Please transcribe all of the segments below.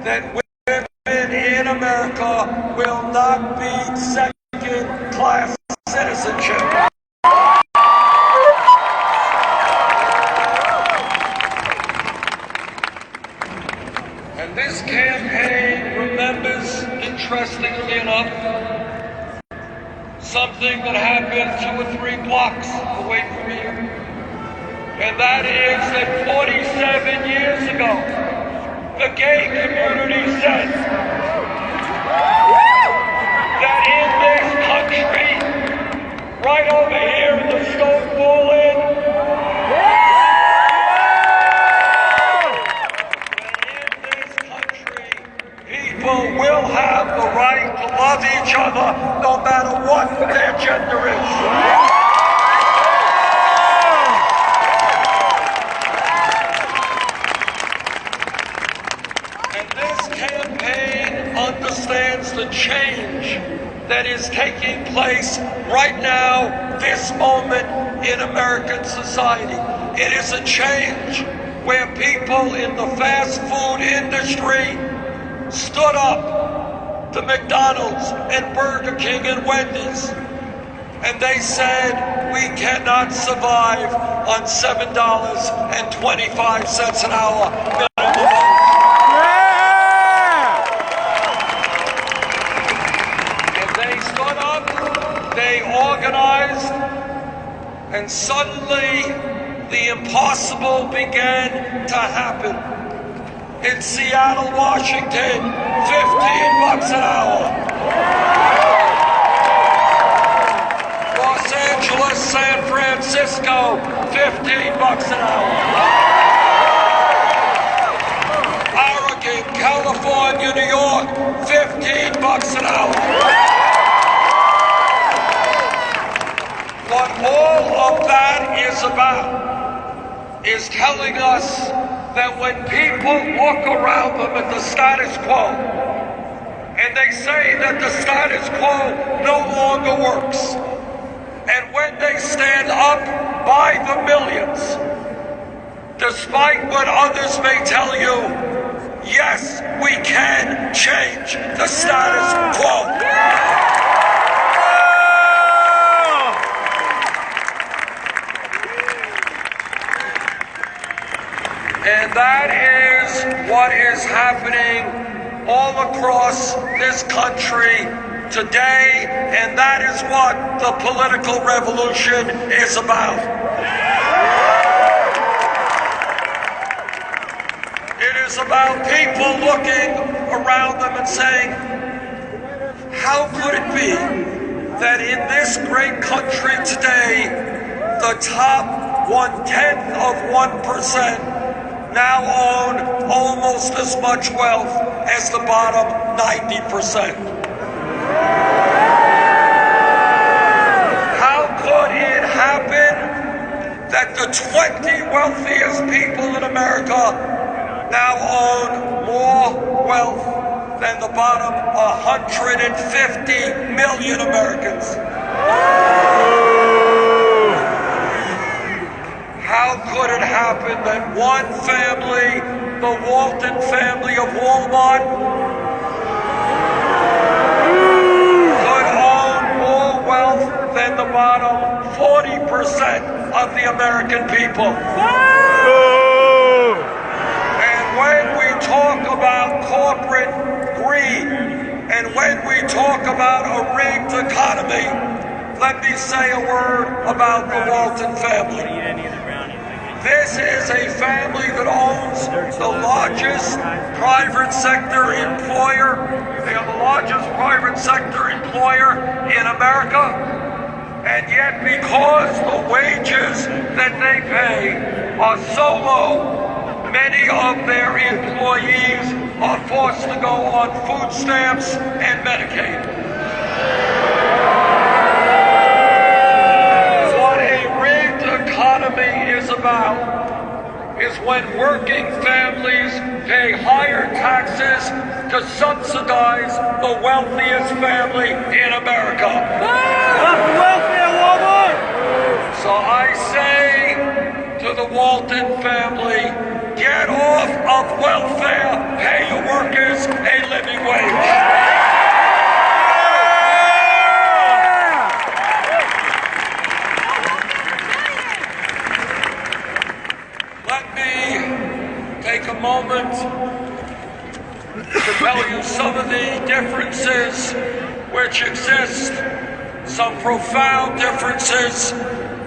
that women in America will not be second-class citizenship. And this campaign remembers, interestingly enough, something that happened 2 or 3 blocks away from here. And that is that 47 years ago, the gay community said that in this country, right over here in the Stonewall Inn, people will have the right to love each other no matter what their gender is. And this campaign understands the change that is taking place right now, this moment in American society. It is a change where people in the fast food industry stood up to McDonald's and Burger King and Wendy's, and they said, we cannot survive on $7.25 an hour minimum wage. And they stood up, they organized, and suddenly the impossible began to happen. In Seattle, Washington, $15 an hour. Los Angeles, San Francisco, $15 an hour. Oregon, California, New York, $15 an hour. What all of that is about is telling us that when people look around them at the status quo and they say that the status quo no longer works, and when they stand up by the millions, despite what others may tell you, yes, we can change the status quo. And that is what is happening all across this country today, and that is what the political revolution is about. It is about people looking around them and saying, how could it be that in this great country today, the top 1/10 of 1% now own almost as much wealth as the bottom 90%. How could it happen that the 20 wealthiest people in America now own more wealth than the bottom 150 million Americans? How could it happen that one family, the Walton family of Walmart, could own more wealth than the bottom 40% of the American people? And when we talk about corporate greed, and when we talk about a rigged economy, let me say a word about the Walton family. This is a family that owns the largest private sector employer. They are the largest private sector employer in America. And yet, because the wages that they pay are so low, many of their employees are forced to go on food stamps and Medicaid. Economy is about is when working families pay higher taxes to subsidize the wealthiest family in America. So I say to the Walton family, get off of welfare, pay your workers, workers a living wage. Let me take a moment to tell you some of the differences which exist, some profound differences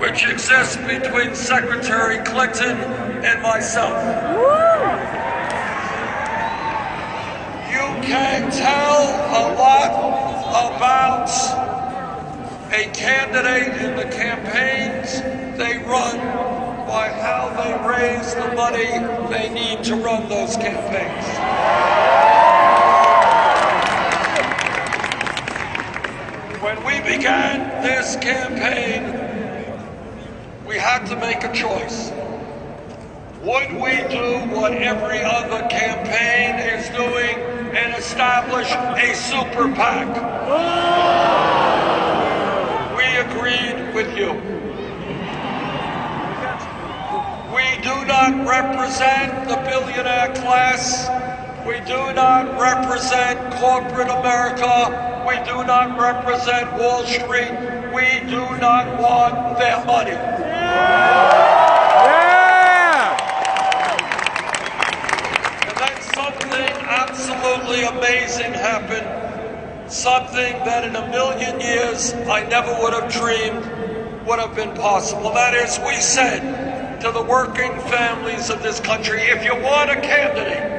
which exist between Secretary Clinton and myself. You can tell a lot about a candidate in the campaigns they run by how they raise the money they need to run those campaigns. When we began this campaign, we had to make a choice. Would we do what every other campaign is doing and establish a super PAC? We agreed with you. We do not represent the billionaire class. We do not represent corporate America. We do not represent Wall Street. We do not want their money. And then something absolutely amazing happened. Something that in a million years I never would have dreamed would have been possible. That is, we said to the working families of this country, if you want a candidate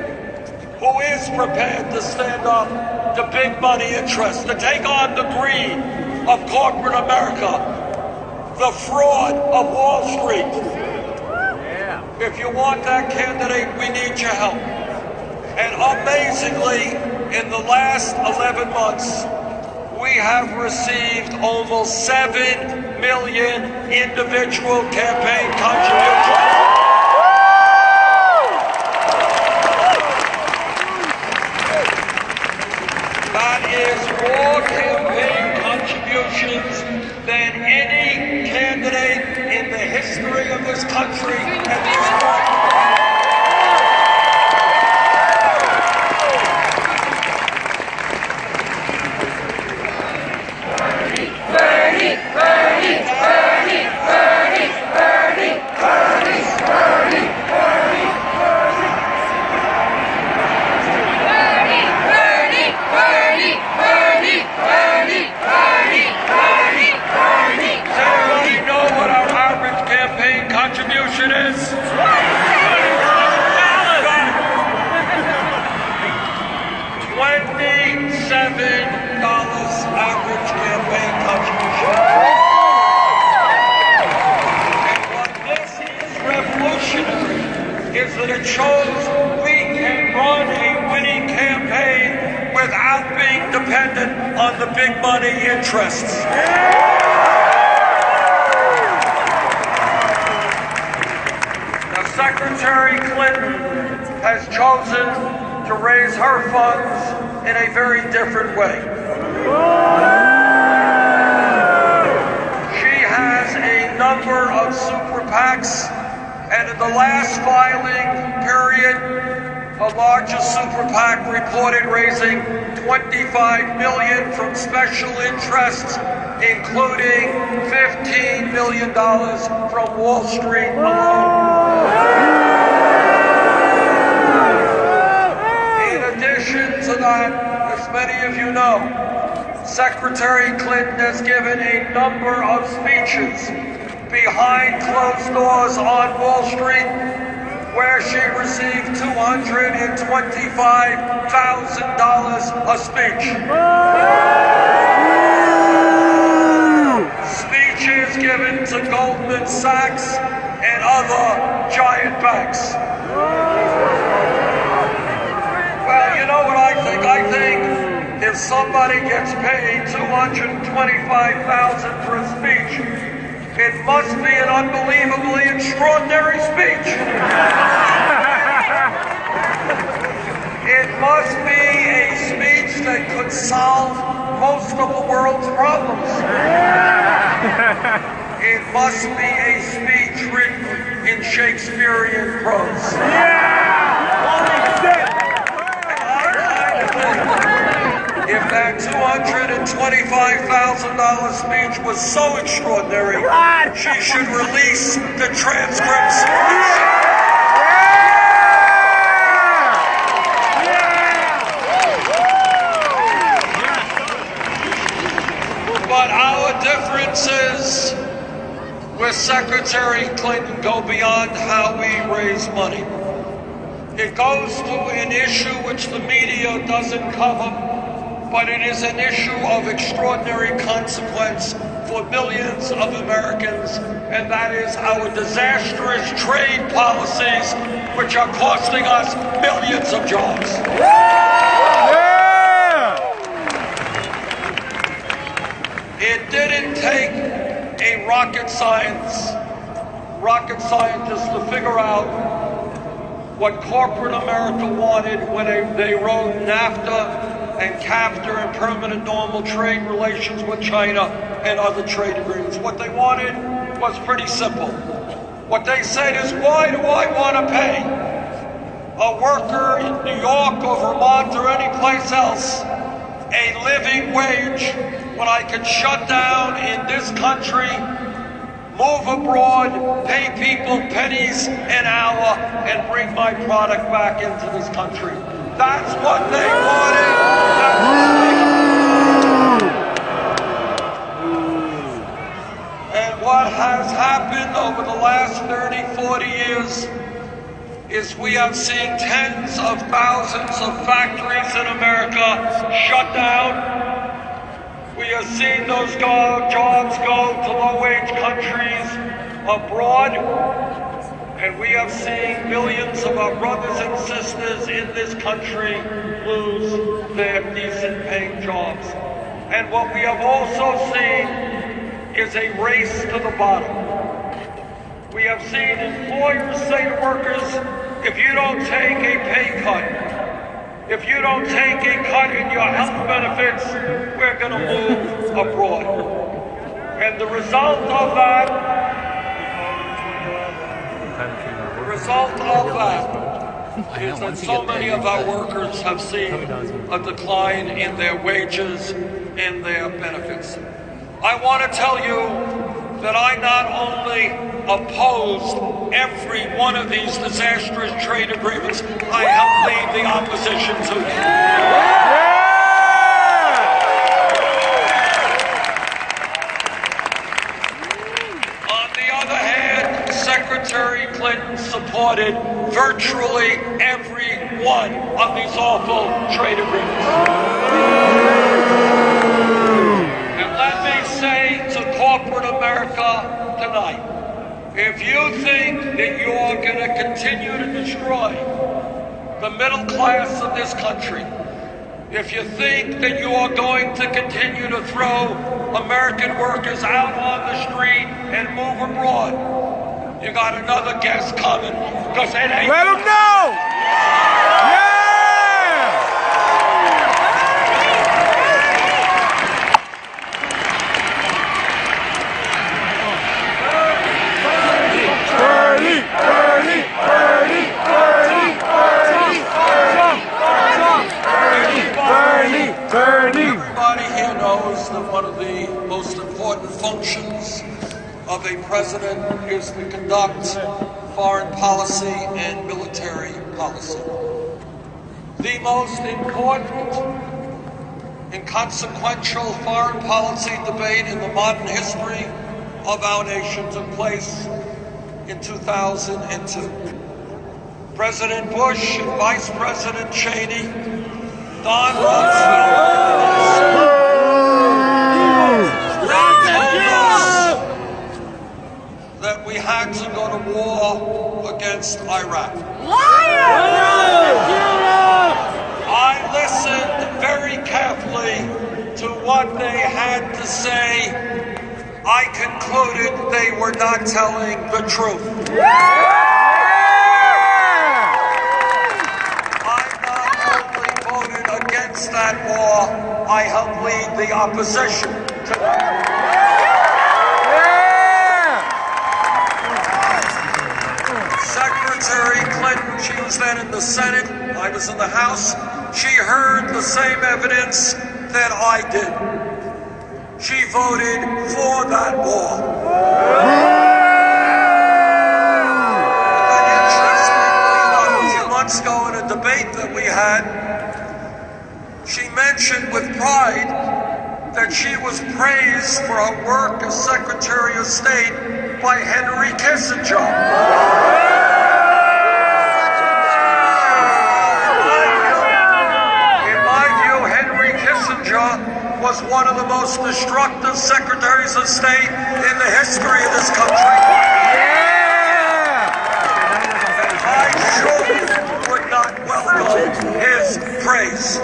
who is prepared to stand up to big money interests, to take on the greed of corporate America, the fraud of Wall Street. If you want that candidate, we need your help. And amazingly, in the last 11 months, we have received almost 7 million individual campaign contributions. That is more campaign contributions than any candidate in the history of this country at this point. Bernie, Bernie, Bernie, Bernie, Bernie, Bernie, Bernie, Bernie, contribution is $27 average campaign contribution. And what this is revolutionary is that it shows we can run a winning campaign without being dependent on the big money interests. Secretary Clinton has chosen to raise her funds in a very different way. She has a number of super PACs, and in the last filing period, the largest super PAC reported raising $25 million from special interests, including $15 million from Wall Street alone. In addition to that, as many of you know, Secretary Clinton has given a number of speeches behind closed doors on Wall Street, where she received $225,000 a speech. Speeches given to Goldman Sachs and other giant banks. Well, you know what I think? I think if somebody gets paid $225,000 for a speech, it must be an unbelievably extraordinary speech. It must be a speech that could solve most of the world's problems. It must be a speech written in Shakespearean prose. And I that $225,000 speech was so extraordinary, she should release the transcripts. But our differences with Secretary Clinton go beyond how we raise money. It goes to an issue which the media doesn't cover, but it is an issue of extraordinary consequence for millions of Americans, and that is our disastrous trade policies, which are costing us millions of jobs. It didn't take a rocket scientist to figure out what corporate America wanted when they wrote NAFTA and CAFTA and permanent normal trade relations with China and other trade agreements. What they wanted was pretty simple. What they said is, why do I want to pay a worker in New York or Vermont or any place else a living wage when I can shut down in this country, move abroad, pay people pennies an hour, and bring my product back into this country? That's what they wanted. And what has happened over the last 30, 40 years is we have seen tens of thousands of factories in America shut down. We have seen those jobs go to low-wage countries abroad, and we have seen millions of our brothers and sisters in this country lose their decent-paying jobs. And what we have also seen is a race to the bottom. We have seen employers say to workers, if you don't take a pay cut, if you don't take a cut in your health benefits, we're going to move abroad. And the result of that is that so many of our workers have seen a decline in their wages and their benefits. I want to tell you that I not only opposed every one of these disastrous trade agreements, I helped lead the opposition to them. On the other hand, Secretary Clinton supported virtually every one of these awful trade agreements. And let me say to corporate America tonight, if you think that you're going to continue to destroy the middle class of this country, if you think that you are going to continue to throw American workers out on the street and move abroad, you got another guest coming, because it ain't... Let them know! Yeah! Everybody here knows that one of the most important functions of a president is to conduct foreign policy and military policy. The most important and consequential foreign policy debate in the modern history of our nation took place in 2002. President Bush and Vice President Cheney, Don Rumsfeld, told us that we had to go to war against Iraq. I listened very carefully to what they had to say. I concluded they were not telling the truth. Against that war, I helped lead the opposition to that. Secretary Clinton, she was then in the Senate, I was in the House, she heard the same evidence than I did. She voted for that wall. And interestingly enough, a few months ago in a debate that we had, she mentioned with pride that she was praised for her work as Secretary of State by Henry Kissinger. In my view, Henry Kissinger was one of the most destructive Secretaries of State in the history of this country. I surely would not welcome his praise.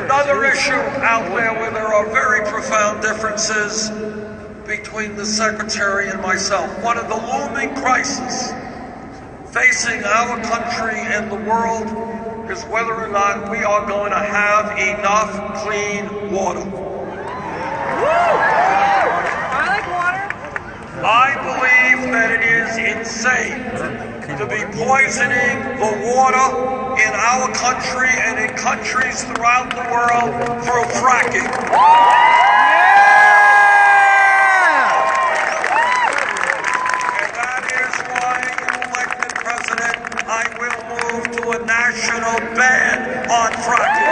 Another issue out there where there are very profound differences between the Secretary and myself. One of the looming crises facing our country and the world is whether or not we are going to have enough clean water. I like water. I believe that it is insane to be poisoning the water in our country and in countries throughout the world through fracking. And that is why, if elected president, I will move to a national ban on fracking.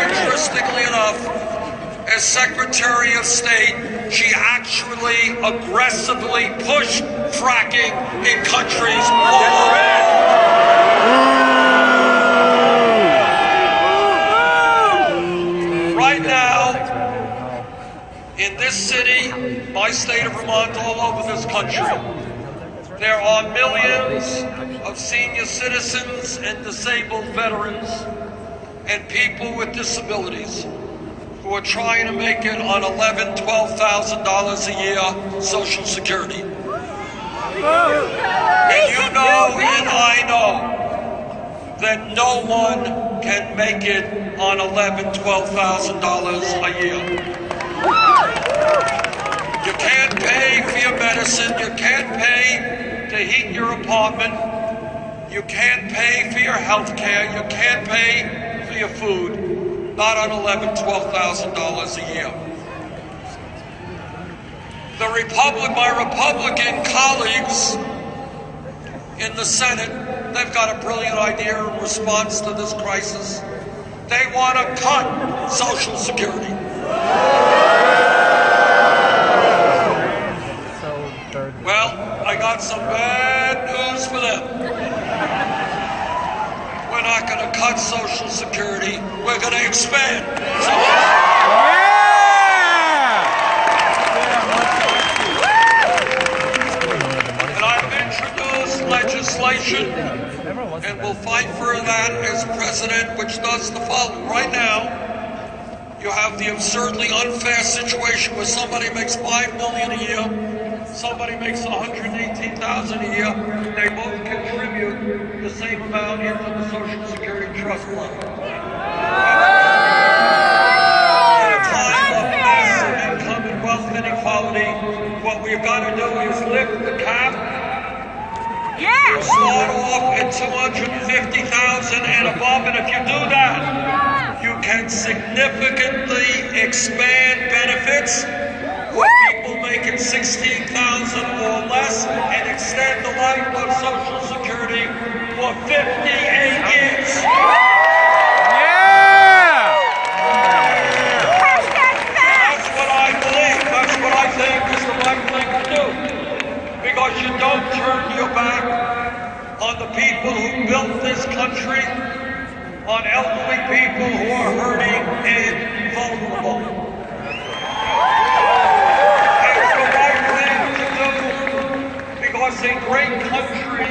Interestingly enough, as Secretary of State, she actually aggressively pushed fracking in countries all over. Right now, in this city, my state of Vermont, all over this country, there are millions of senior citizens and disabled veterans and people with disabilities who are trying to make it on $11,000, $12,000 a year Social Security. And you know and I know that no one can make it on $11,000, $12,000 a year. You can't pay for your medicine, you can't pay to heat your apartment, you can't pay for your health care, you can't pay for your food, not on $11,000, $12,000 a year. My Republican colleagues in the Senate, they've got a brilliant idea in response to this crisis. They want to cut Social Security. Well, I got some bad news for them. We're not going to cut Social Security. We're going to expand. And I've introduced legislation, and will fight for that as president, which does the following. Right now, you have the absurdly unfair situation where somebody makes $5 million a year, somebody makes $118,000 a year. They both contribute the same amount into the Social Security Trust Fund. In a time of massive income and wealth inequality, what we've got to do is lift the cap. You start off at $250,000 and above, and if you do that, you can significantly expand benefits for people making $16,000 or less and extend the life of Social Security for 58 years. That's what I believe. That's what I think is the right thing to do. Because you don't turn your back on the people who built this country, on elderly people who are hurting,